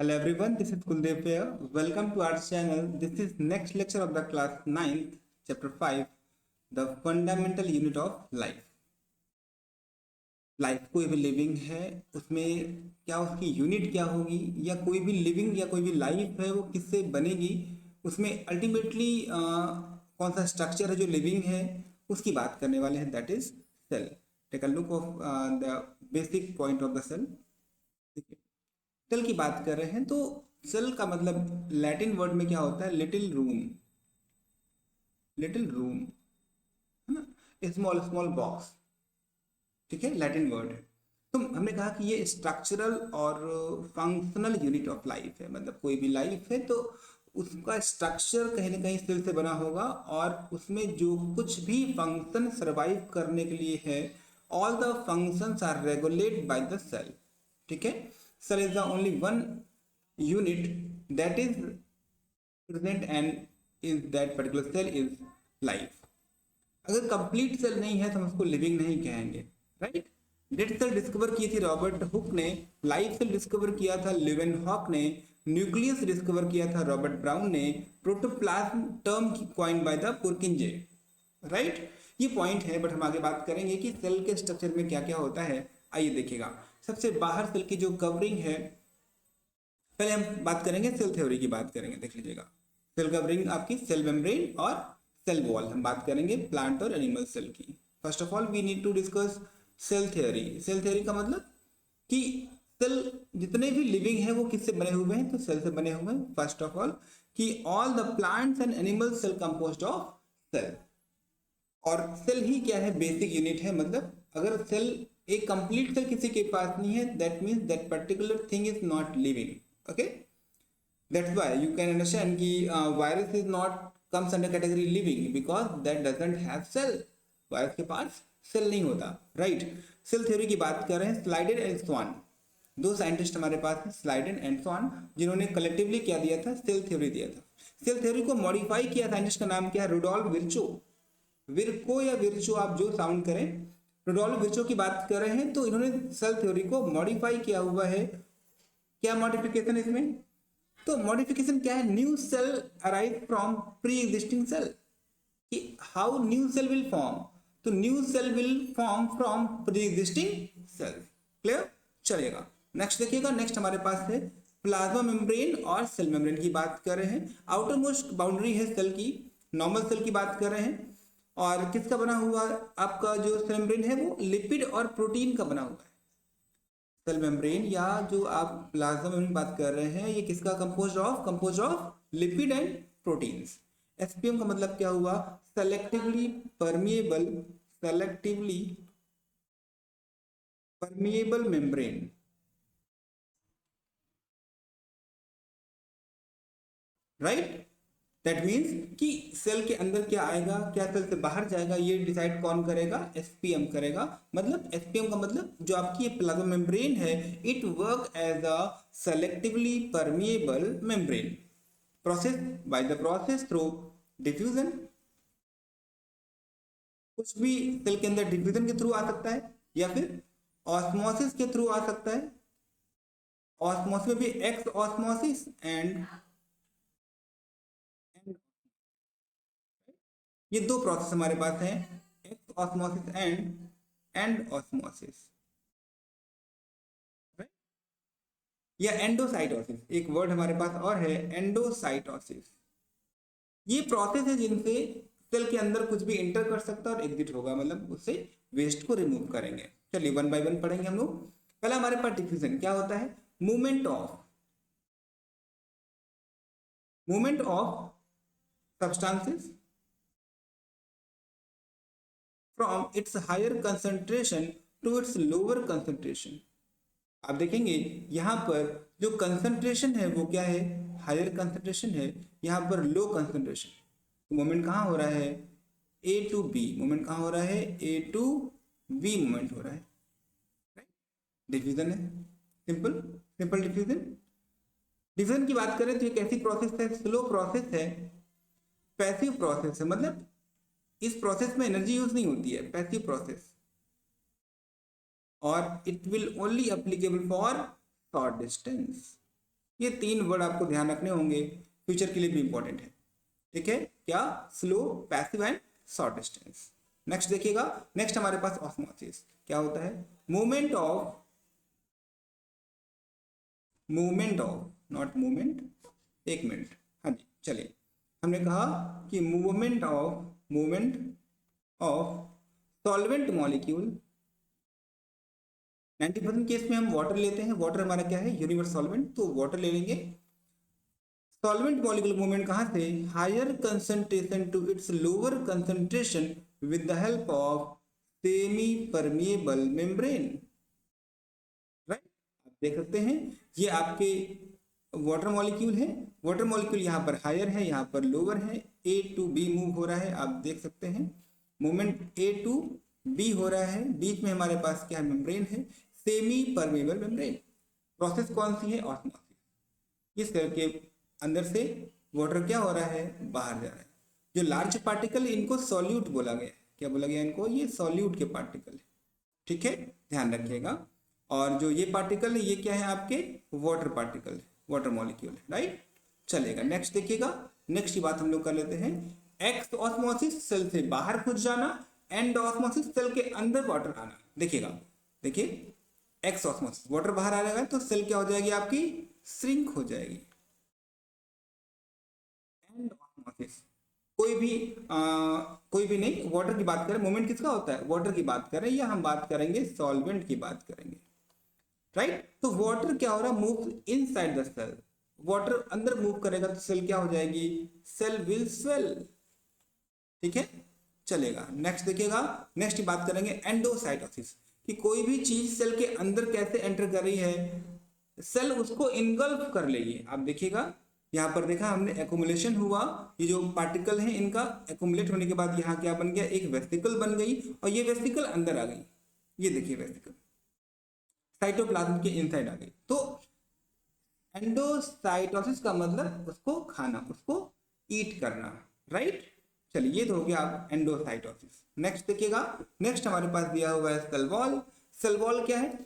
Hello everyone, this is Kuldev here. Welcome to our channel. This is next lecture of the class 9th, chapter 5, the fundamental unit of life. Life कोई भी living है उसमें क्या उसकी unit क्या होगी या कोई भी लिविंग या कोई भी लाइफ है वो किससे बनेगी, उसमें अल्टीमेटली कौन सा स्ट्रक्चर है जो लिविंग है उसकी बात करने वाले हैं, that is cell. Take a look of the basic point of the cell. ठीक है, सेल की बात कर रहे हैं तो सेल का मतलब लैटिन वर्ड में क्या होता है, लिटिल रूम. लिटिल रूम है ना, स्मॉल स्मॉल बॉक्स. ठीक है, लैटिन वर्ड है. तो हमने कहा कि ये स्ट्रक्चरल और फंक्शनल यूनिट ऑफ लाइफ है. मतलब कोई भी लाइफ है तो उसका स्ट्रक्चर कहीं ना कहीं सेल से बना होगा और उसमें जो कुछ भी फंक्शन सर्वाइव करने के लिए है, all the functions are regulate by the cell. ठीक है, cell is the only one unit that is present and is that particular cell is life. अगर कंप्लीट सेल नहीं है तो हम उसको लिविंग नहीं कहेंगे, राइट. डेड सेल डिस्कवर की थी रॉबर्ट हुक ने, लाइफ सेल डिस्कवर किया था लिवेनहॉक ने, न्यूक्लियस डिस्कवर किया था रॉबर्ट ब्राउन ने, protoplasm term coined by the पुरकिंजे. Right, ये पॉइंट है, बट हम आगे बात करेंगे कि सेल के स्ट्रक्चर में क्या क्या होता है. आइए देखिएगा, सबसे बाहर सेल की जो कवरिंग है, पहले हम बात करेंगे सेल थ्योरी की बात करेंगे. देख लीजिएगा, सेल कवरिंग आपकी सेल मेम्ब्रेन और सेल वॉल. हम बात करेंगे प्लांट और एनिमल सेल की. First of all we need to discuss cell theory. Cell theory का मतलब कि सेल जितने भी लिविंग है वो किससे बने हुए हैं, तो सेल से बने हुए हैं. फर्स्ट ऑफ ऑल कि all the plants and animal cell composed of cell. और सेल ही क्या है, बेसिक यूनिट है. मतलब अगर सेल एक कंप्लीट सेल किसी के पास नहीं है, that means that particular thing is not living. Okay, that's why you can understand कि virus is not comes under category living because that doesn't have cell. Virus के पास सेल नहीं होता, right. Cell theory की बात कर रहे हैं. Schleiden and स्वान, दो साइंटिस्ट हमारे पास हैं, स्लाइडेन एंड स्वान, जिन्होंने कलेक्टिवली क्या दिया था, सेल थ्योरी दिया था. सेल थ्योरी को मॉडिफाई किया साइंटिस्ट का नाम क्या है, रुडोल्फ विर्चो. विर्को या विर्चो आप जो साउंड करें, रुडोल्फ विर्चो की बात कर रहे हैं. तो इन्होंने सेल थ्योरी को मॉडिफाई किया हुआ है. क्या मॉडिफिकेशन इसमें, तो मॉडिफिकेशन क्या है, new cell arrive from pre existing cell. कि how new cell will form, तो new cell will form from pre existing cell. Clear, चलेगा. नेक्स्ट देखिएगा, नेक्स्ट हमारे पास है प्लाज्मा मेम्ब्रेन और सेल मेम्ब्रेन की बात कर रहे हैं. आउटर मोस्ट बाउंड्री है सेल की, नॉर्मल सेल की बात कर रहे हैं. और किसका बना हुआ आपका जो सेल मेम्ब्रेन है, वो लिपिड और प्रोटीन का बना हुआ है. सेल मेम्ब्रेन या जो आप प्लाज्मा मेम्ब्रेन बात कर रहे हैं, ये किसका compose of lipid and proteins. SPM का मतलब क्या हुआ, selectively permeable, selectively permeable membrane. Right, that means कि सेल के अंदर क्या आएगा, क्या सेल से बाहर जाएगा, ये डिसाइड कौन करेगा, एसपीएम करेगा. मतलब एसपीएम का मतलब जो आपकी प्लाज्मा मेम्ब्रेन है, it work as a selectively permeable membrane process by the process through diffusion. कुछ भी सेल के अंदर डिफ्यूजन के थ्रू आ सकता है या फिर ऑस्मोसिस के थ्रू आ सकता है. ऑस्मोसिस में भी एक्स ऑस्मोसिस एंड ये दो प्रोसेस हमारे पास हैं, एक्स ऑस्मोसिस एंड ऑस्मोसिस या एंडोसाइटोसिस. एक वर्ड हमारे पास और है, एंडोसाइटोसिस. ये प्रोसेस है जिनसे सेल के अंदर कुछ भी एंटर कर सकता है और एग्जिट होगा, मतलब उससे वेस्ट को रिमूव करेंगे. चलिए वन बाय वन पढ़ेंगे हम लोग. पहला हमारे पास डिफ्यूजन क्या होता है, movement of substances from its higher concentration to its lower concentration. आप देखेंगे यहाँ पर जो कंसंट्रेशन है वो क्या है, हायर कंसंट्रेशन है, यहाँ पर लो कंसंट्रेशन. तो मोमेंट कहाँ हो रहा है, ए टू बी. मोमेंट कहाँ हो रहा है, ए टू बी मोमेंट हो रहा है. डिफ्यूजन है, सिंपल सिंपल डिफ्यूजन. डिफ्यूजन की बात करें तो एक ऐसी प्रोसेस है, स्लो प्रोसेस है, पैसिव प्रोसेस है. मतलब इस प्रोसेस में एनर्जी यूज नहीं होती है, पैसिव प्रोसेस. और it will only applicable for short distance. ये 3 वर्ड आपको ध्यान रखने होंगे, फ्यूचर के लिए भी इंपॉर्टेंट है। ठीक है, क्या? Slow, passive and short distance. Next देखिएगा, नेक्स्ट हमारे पास ऑस्मोसिस क्या होता है? मूवमेंट ऑफ नॉट मूवमेंट, एक मिनट, हाँ जी चलिए, हमने कहा कि movement of solvent molecule. 90% case में हम वाटर लेते हैं, वाटर हमारा क्या है? यूनिवर्सल सॉल्वेंट, तो वाटर ले लेंगे। सॉल्वेंट मॉलिक्यूल मूवमेंट कहां से? Higher concentration to its lower concentration with the help of semi permeable membrane. Right, आप देख सकते हैं ये आपके वाटर मॉलिक्यूल है, वाटर मॉलिक्यूल यहाँ पर हायर है, यहाँ पर लोअर है, ए टू बी मूव हो रहा है, आप देख सकते हैं मूवमेंट ए टू बी हो रहा है, बीच में हमारे पास क्या है? मेम्ब्रेन है, सेमी परमेबल मेम्ब्रेन। प्रोसेस कौन सी है? ऑस्मोसिस। इस सेल के अंदर से वाटर क्या हो रहा है? बाहर जा रहा है। जो लार्ज पार्टिकल इनको सॉल्यूट बोला गया है, क्या बोला गया इनको? ये सॉल्यूट के पार्टिकल है। ठीक है, ध्यान रखिएगा। और जो ये पार्टिकल है ये क्या है? आपके वाटर पार्टिकल है, वाटर मॉलिक्यूल है। राइट, चलेगा। नेक्स्ट देखिएगा, नेक्स्ट की बात हम लोग कर लेते हैं। एक्स ऑस्मोसिस, सेल से बाहर घुस जाना, एंड ऑस्मोसिस, सेल के अंदर वाटर आना। देखिएगा, देखिए एक्स ऑस्मोसिस, वाटर बाहर आ जाएगा तो सेल क्या हो जाएगी? आपकी श्रिंक हो जाएगी। एंड ऑस्मोसिस कोई भी नहीं, वाटर की बात करें, मूवमेंट किसका होता है? वाटर की बात करें, या हम बात करेंगे सॉल्वेंट की बात करेंगे। राइट, तो वाटर क्या हो रहा है? Move inside the cell, water अंदर मूव करेगा तो सेल क्या हो जाएगी? Cell will swell. ठीक है, चलेगा। नेक्स्ट देखिएगा, नेक्स्ट की बात करेंगे एंडोसाइटोसिस, कि कोई भी चीज सेल के अंदर कैसे एंटर कर रही है, सेल उसको इनगल्फ कर लेगी। आप देखिएगा यहाँ पर देखा हमने, एक्युमुलेशन हुआ, ये जो पार्टिकल है इनका एक्युमुलेट होने के बाद यहाँ क्या बन गया? एक वेसिकल बन गई, और ये वेसिकल अंदर आ गई। ये देखिए वेसिकल साइटोप्लाज्म के इनसाइड आ गई। तो एंडोसाइटोसिस का मतलब उसको खाना, उसको ईट करना। राइट, चलिए ये तो हो गया आप एंडोसाइटोसिस। नेक्स्ट देखिएगा, नेक्स्ट हमारे पास दिया हुआ है सेल वॉल। सेल वॉल क्या है?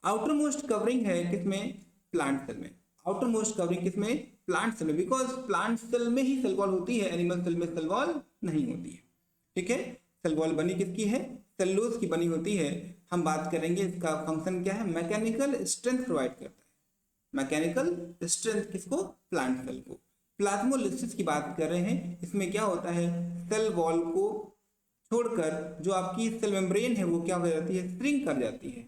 आउटर मोस्ट कवरिंग है किसमें? प्लांट सेल में। आउटर मोस्ट कवरिंग किसमें? प्लांट सेल में, बिकॉज प्लांट सेल में ही सेल वॉल होती है, एनिमल सेल में सेल वॉल नहीं होती है। ठीक है, सेल वॉल बनी किसकी है? सेलुलोज की बनी होती है। हम बात करेंगे इसका फंक्शन क्या है? मैकेनिकल स्ट्रेंथ प्रोवाइड करता है। मैकेनिकल स्ट्रेंथ किसको? प्लांट सेल को। प्लाज्मोलिसिस की बात कर रहे हैं, इसमें क्या होता है? सेल वॉल को छोड़कर जो आपकी सेल मेम्ब्रेन है वो क्या हो जाती है? श्रिंक कर जाती है।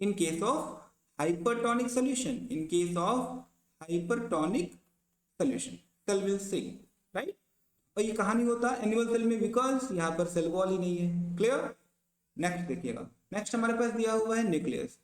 In case of hypertonic solution, in case of hypertonic solution cell will shrink, right? और ये कहानी होता है एनिमल सेल में, बिकॉज यहाँ पर सेल वॉल ही नहीं है। क्लियर? नेक्स्ट देखिएगा, नेक्स्ट हमारे पास दिया हुआ है न्यूक्लियस।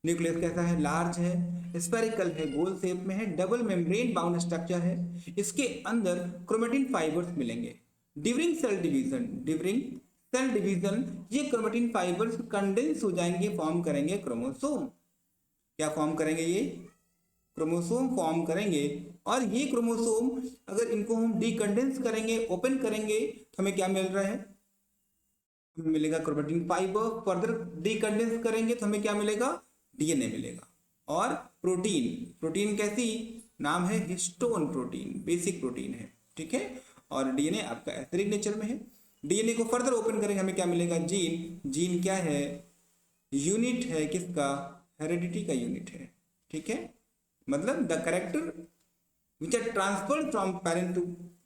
न्यूक्लियस कैसा है? लार्ज है, स्फेरिकल है, गोल शेप में है, डबल मेम्ब्रेन बाउंड स्ट्रक्चर है। इसके अंदर क्रोमेटिन फाइबर्स मिलेंगे। ड्यूरिंग सेल डिवीजन ये क्रोमेटिन फाइबर्स कंडेंस हो जाएंगे, फॉर्म करेंगे क्रोमोसोम। क्या फॉर्म करेंगे? ये क्रोमोसोम फॉर्म करेंगे। और ये क्रोमोसोम अगर इनको हम डीकंडेंस करेंगे, ओपन करेंगे, तो हमें क्या मिल रहा है? हमें मिलेगा क्रोमेटिन फाइबर। फर्दर डीकंडेंस करेंगे तो हमें क्या मिलेगा? डीएनए मिलेगा। और प्रोटीन कैसी? नाम है हिस्टोन प्रोटीन, बेसिक प्रोटीन है। ठीक है, और डीएनए आपका एसिडिक नेचर में है। डीएनए को फर्दर ओपन करेंगे, हमें क्या मिलेगा? जीन क्या है? यूनिट है किसका? हेरिडिटी का यूनिट है। ठीक है, मतलब the character which are transferred from parent to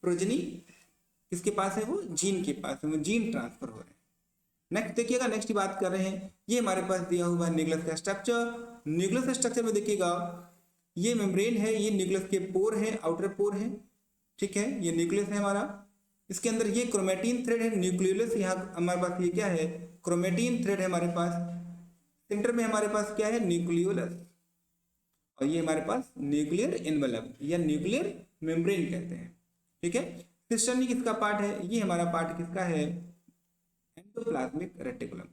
progeny किसके पास है? वो जीन के पास है, वो जीन ट्रांसफर हो रहे हैं। नेक्स्ट देखिएगा, नेक्स्ट की बात कर रहे हैं, ये हमारे पास दिया हुआ है न्यूक्लियस का स्ट्रक्चर। न्यूक्लियस स्ट्रक्चर में देखिएगा, ये मेम्ब्रेन है, ये न्यूक्लियस के पोर है, आउटर पोर है। ठीक है, ये न्यूक्लियस है हमारा। इसके अंदर ये क्रोमेटिन थ्रेड है, न्यूक्लियोलस। यहाँ हमारे पास ये क्या है? क्रोमेटिन थ्रेड है हमारे पास। सेंटर में हमारे पास क्या है? न्यूक्लियोलस। और ये हमारे पास न्यूक्लियर एनवेलप या न्यूक्लियर मेम्ब्रेन कहते हैं। ठीक है, सिस्टर्नी किसका पार्ट है? ये हमारा पार्ट किसका है? Endoplasmic reticulum.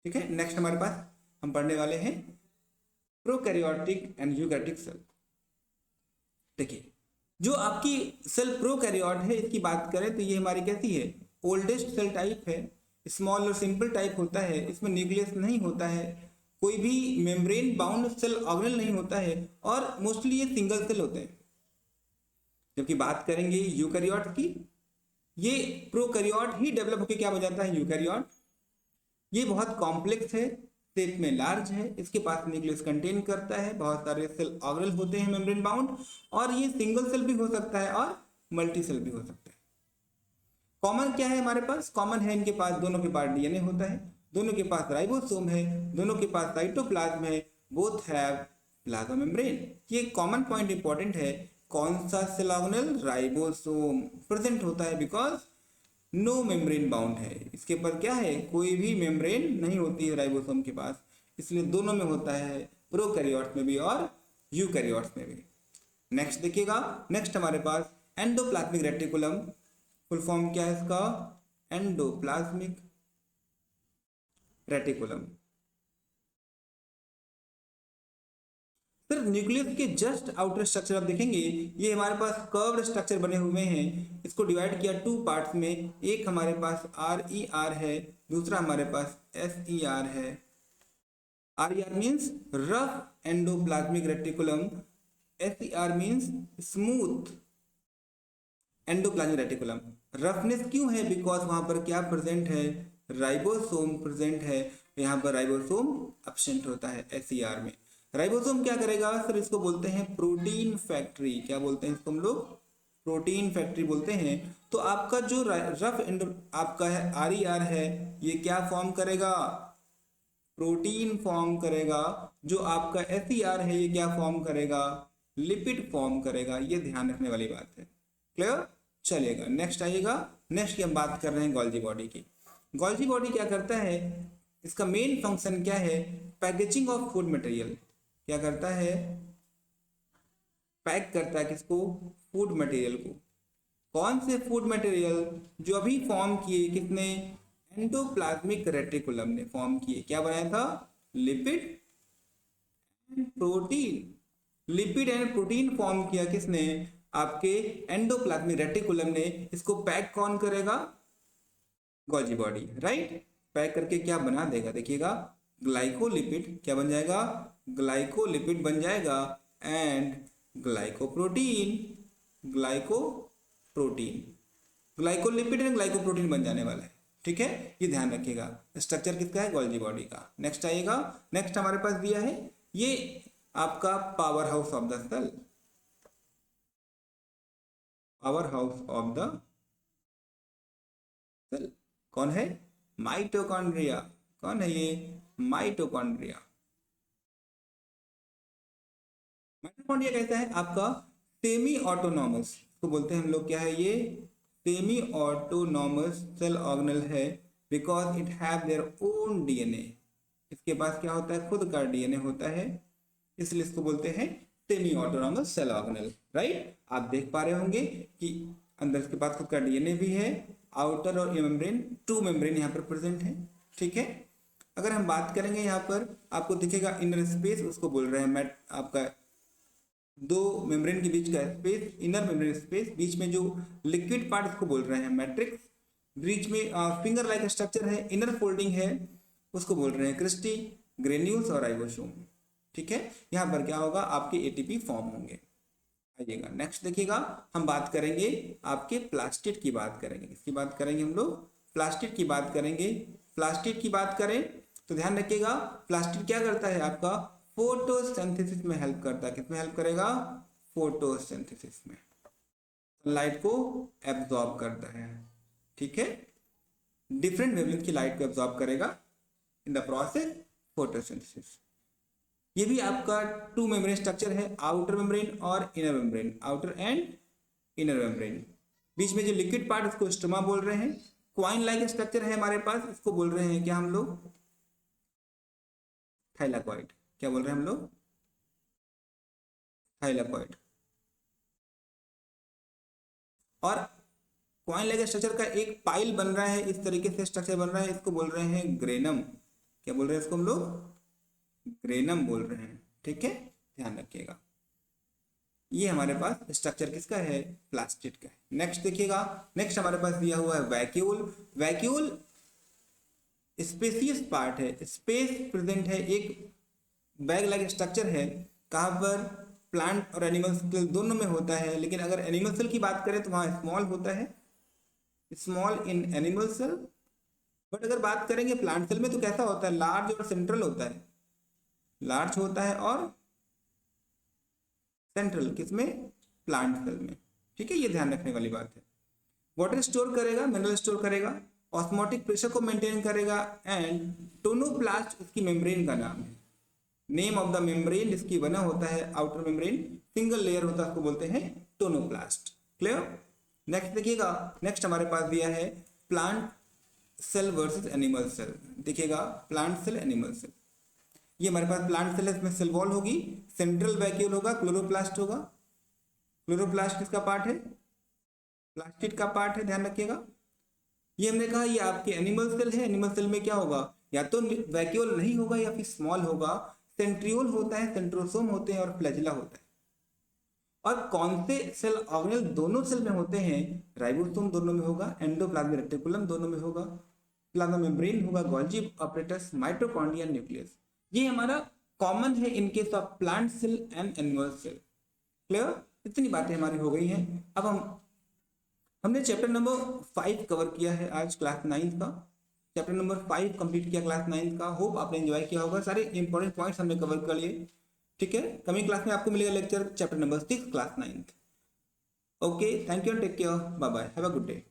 ठीक है, नेक्स्ट हमारे पास हम पढ़ने वाले हैं प्रोकैरियोटिक एंड यूकैरियोटिक सेल। देखिए, जो आपकी सेल प्रोकैरियोट है, इसकी बात करें तो ये हमारी कैसी है? ओल्डेस्ट सेल टाइप है, स्मॉल और सिंपल टाइप होता है, इसमें न्यूक्लियस नहीं होता है। कोई भी मेम्ब्रेन बाउंड सेल ऑर्गेनेल नहीं होता है और मोस्टली ये सिंगल सेल होते हैं। जबकि बात करेंगे यूकैरियोट की, ये प्रोकैरियोट ही डेवलप होकर क्या बन जाता है यूकैरियोट। ये बहुत कॉम्प्लेक्स है, शेप में लार्ज है, इसके पास न्यूक्लियस कंटेन करता है, बहुत सारे सेल ऑर्गेनेल होते हैं मेम्ब्रेन बाउंड, और ये सिंगल सेल भी हो सकता है और मल्टी सेल भी हो सकता है। कॉमन क्या है हमारे पास, कॉमन है इनके पास दोनों के पास डीएनए होता है, दोनों के पास राइबोसोम है, दोनों के पास साइटोप्लाज्म है, बोथ हैव प्लाज्मा मेम्ब्रेन। ये कॉमन पॉइंट इंपॉर्टेंट है, कौन सा सेल ऑर्गेनेल, राइबोसोम प्रेजेंट होता है बिकॉज नो मेम्ब्रेन बाउंड है, इसके पर क्या है कोई भी मेम्ब्रेन नहीं होती है राइबोसोम के पास, इसलिए दोनों में होता है, प्रोकैरियोट्स में भी और यूकैरियोट्स में भी। नेक्स्ट देखिएगा, नेक्स्ट हमारे पास एंडोप्लाज्मिक रेटिकुलम, फुल फॉर्म क्या है इसका, एंडोप्लाज्मिक रेटिकुलम। सर न्यूक्लियस के जस्ट आउटर स्ट्रक्चर आप देखेंगे, ये हमारे पास कर्व्ड स्ट्रक्चर बने हुए हैं, इसको डिवाइड किया टू पार्ट्स में, एक हमारे पास RER है, दूसरा हमारे पास SER है। RER means rough endoplasmic reticulum, SER means smooth endoplasmic reticulum. Roughness क्यों है, बिकॉज वहां पर क्या प्रेजेंट है, राइबोसोम प्रेजेंट है, यहाँ पर राइबोसोम एब्सेंट होता है SER में। राइबोसोम क्या करेगा सर, इसको बोलते हैं प्रोटीन फैक्ट्री, क्या बोलते हैं इसको हम लोग, प्रोटीन फैक्ट्री बोलते हैं। तो आपका जो रफ एंडो आपका है RER है, ये क्या फॉर्म करेगा, प्रोटीन फॉर्म करेगा, जो आपका SER है ये क्या फॉर्म करेगा, लिपिड फॉर्म करेगा, ये ध्यान रखने वाली बात है। क्लियर, चलेगा नेक्स्ट आइएगा। नेक्स्ट की हम बात कर रहे हैं गोल्जी बॉडी की। गोल्जी बॉडी क्या करता है, इसका मेन फंक्शन क्या है, पैकेजिंग ऑफ फूड मटेरियल। क्या करता है, पैक करता है किसको, फूड मटेरियल को। कौन से फूड मटेरियल, जो अभी फॉर्म किए किसने, एंडोप्लाज्मिक रेटिकुलम ने फॉर्म किए, क्या बनाया था, lipid and protein. Lipid and protein form किया किसने, आपके एंडोप्लाज्मिक रेटिकुलम ने। इसको पैक कौन करेगा, गोल्जी बॉडी, राइट। पैक करके क्या बना देगा, देखिएगा ग्लाइकोलिपिड, क्या बन जाएगा, ग्लाइकोलिपिड बन जाएगा, and glycoprotein, glycoprotein, glycolipid and glycoprotein बन जाने वाला है। ठीक है, ये ध्यान रखिएगा। स्ट्रक्चर किसका है, गोल्जी बॉडी का। नेक्स्ट आइएगा, नेक्स्ट हमारे पास दिया है ये आपका power house of the cell, power house of the cell कौन है, माइटोकॉन्ड्रिया। कौन है ये, माइटोकॉन्ड्रिया। माइटोकॉन्ड्रिया कहता है आपका सेमी ऑटोनॉमस, तो बोलते हैं हम लोग क्या है ये, सेमी ऑटोनॉमस सेल ऑर्गेनेल है, because it have their own DNA. इसके पास क्या होता है, खुद का डीएनए होता है, इसलिए इसको बोलते हैं semi autonomous cell organelle, right. आप देख पा रहे होंगे कि अंदर इसके पास खुद का डीएनए भी है, आउटर और मेम्ब्रेन, टू मेम्ब्रेन यहाँ पर प्रेजेंट है। ठीक है, अगर हम बात करेंगे यहाँ पर आपको दिखेगा इनर स्पेस, उसको बोल रहे हैं आपका दो मेम्ब्रेन के बीच का स्पेस, इनर मेम्ब्रेन स्पेस, बीच में जो लिक्विड पार्ट उसको बोल रहे हैं मैट्रिक्स, बीच में फिंगर लाइक स्ट्रक्चर है, इनर फोल्डिंग है, उसको बोल रहे हैं क्रिस्टी, ग्रेन्यूल्स और राइबोसोम। ठीक है, यहाँ पर क्या होगा, आपके एटीपी फॉर्म होंगे। आइएगा नेक्स्ट देखिएगा, हम बात करेंगे आपके प्लास्टिड की बात करेंगे। किसकी बात करेंगे हम लोग, प्लास्टिड की बात करेंगे। प्लास्टिड की बात करें तो ध्यान रखिएगा, प्लास्टिड क्या करता है आपका, फोटोसिंथेसिस में हेल्प करता है। किसमें हेल्प करेगा, फोटोसिंथेसिस में, लाइट को एब्जॉर्ब करता है। ठीक है, डिफरेंट वेवलेंथ की लाइट को एब्जॉर्ब करेगा इन द प्रोसेस फोटोसिंथेसिस। ये भी आपका टू मेम्ब्रेन स्ट्रक्चर है, आउटर मेम्ब्रेन और inner membrane, outer and inner membrane. बीच में जो लिक्विड पार्ट उसको स्टोमा बोल रहे हैं। क्वाइन लाइक स्ट्रक्चर है हमारे पास, इसको बोल रहे हैं क्या हम लोग, थाइलाकॉइड। क्या बोल रहे हैं हम लोग, थाइलाकॉइड। और क्वाइन लाइक स्ट्रक्चर का एक पाइल बन रहा है, इस तरीके से स्ट्रक्चर बन रहा है, इसको बोल रहे हैं ग्रेनम। क्या बोल रहे हैं इसको हम लोग, ग्रेनम बोल रहे हैं। ठीक है, ध्यान रखिएगा। ये हमारे पास स्ट्रक्चर किसका है, प्लास्टिड का है। नेक्स्ट देखिएगा, नेक्स्ट हमारे पास दिया हुआ है वैक्यूल। वैक्यूल स्पेसियस पार्ट है, स्पेस प्रेजेंट है, एक बैग लाइक स्ट्रक्चर है। कहाँ पर? प्लांट और एनिमल सेल दोनों में होता है, लेकिन अगर एनिमल सेल की बात करें तो वहाँ स्मॉल होता है, small in animal cell. But अगर बात करेंगे प्लांट सेल में तो कैसा होता है? लार्ज और सेंट्रल होता है, लार्ज होता है और सेंट्रल किसमें? प्लांट सेल में। ठीक है, ये ध्यान रखने वाली बात है। वाटर स्टोर करेगा, मिनरल स्टोर करेगा, ऑस्मोटिक प्रेशर को मेंटेन करेगा, एंड टोनोप्लास्ट इसकी मेम्ब्रेन का नाम है। नेम ऑफ द मेम्ब्रेन जिसकी बना होता है आउटर मेम्ब्रेन, सिंगल लेयर होता है, उसको बोलते हैं टोनोप्लास्ट। क्लियर? नेक्स्ट देखिएगा, नेक्स्ट हमारे पास दिया है plant cell versus animal cell. देखिएगा प्लांट सेल, एनिमल सेल। ये हमारे पास प्लांट सेल है, इसमें सेल वॉल होगी, सेंट्रल वैक्यूल होगा, क्लोरोप्लास्ट होगा। क्लोरोप्लास्ट किसका पार्ट है? प्लास्टिड का पार्ट है, ध्यान रखिएगा। ये हमने कहा ये आपके एनिमल सेल है। एनिमल सेल में क्या होगा? या तो वैक्यूल नहीं होगा या फिर स्मॉल होगा। सेंट्रियोल होता है, सेंट्रोसोम होते हैं और फ्लैजिला होता है। और कौन से सेल ऑर्गेनेल दोनों सेल में होते हैं? राइबोसोम दोनों में होगा, एंडोप्लाज्मिक रेटिकुलम दोनों में होगा, प्लाज्मा मेम्ब्रेन होगा, गोल्जी ऑपरेटस, माइटोकॉन्ड्रिया, न्यूक्लियस। ये हमारा कॉमन है in case of plant cell and animal cell. Clear? इतनी बातें हमारी हो गई हैं। अब हमने चैप्टर नंबर 5 कवर किया है आज क्लास 9 का। चैप्टर नंबर 5 कंप्लीट किया क्लास 9 का। होप आपने एंजॉय किया होगा, सारे इंपॉर्टेंट पॉइंट्स हमने कवर कर लिए। ठीक है, कमिंग क्लास में आपको मिलेगा lecture chapter number 6 class 9। Okay, thank you and take care, bye bye, have a good day.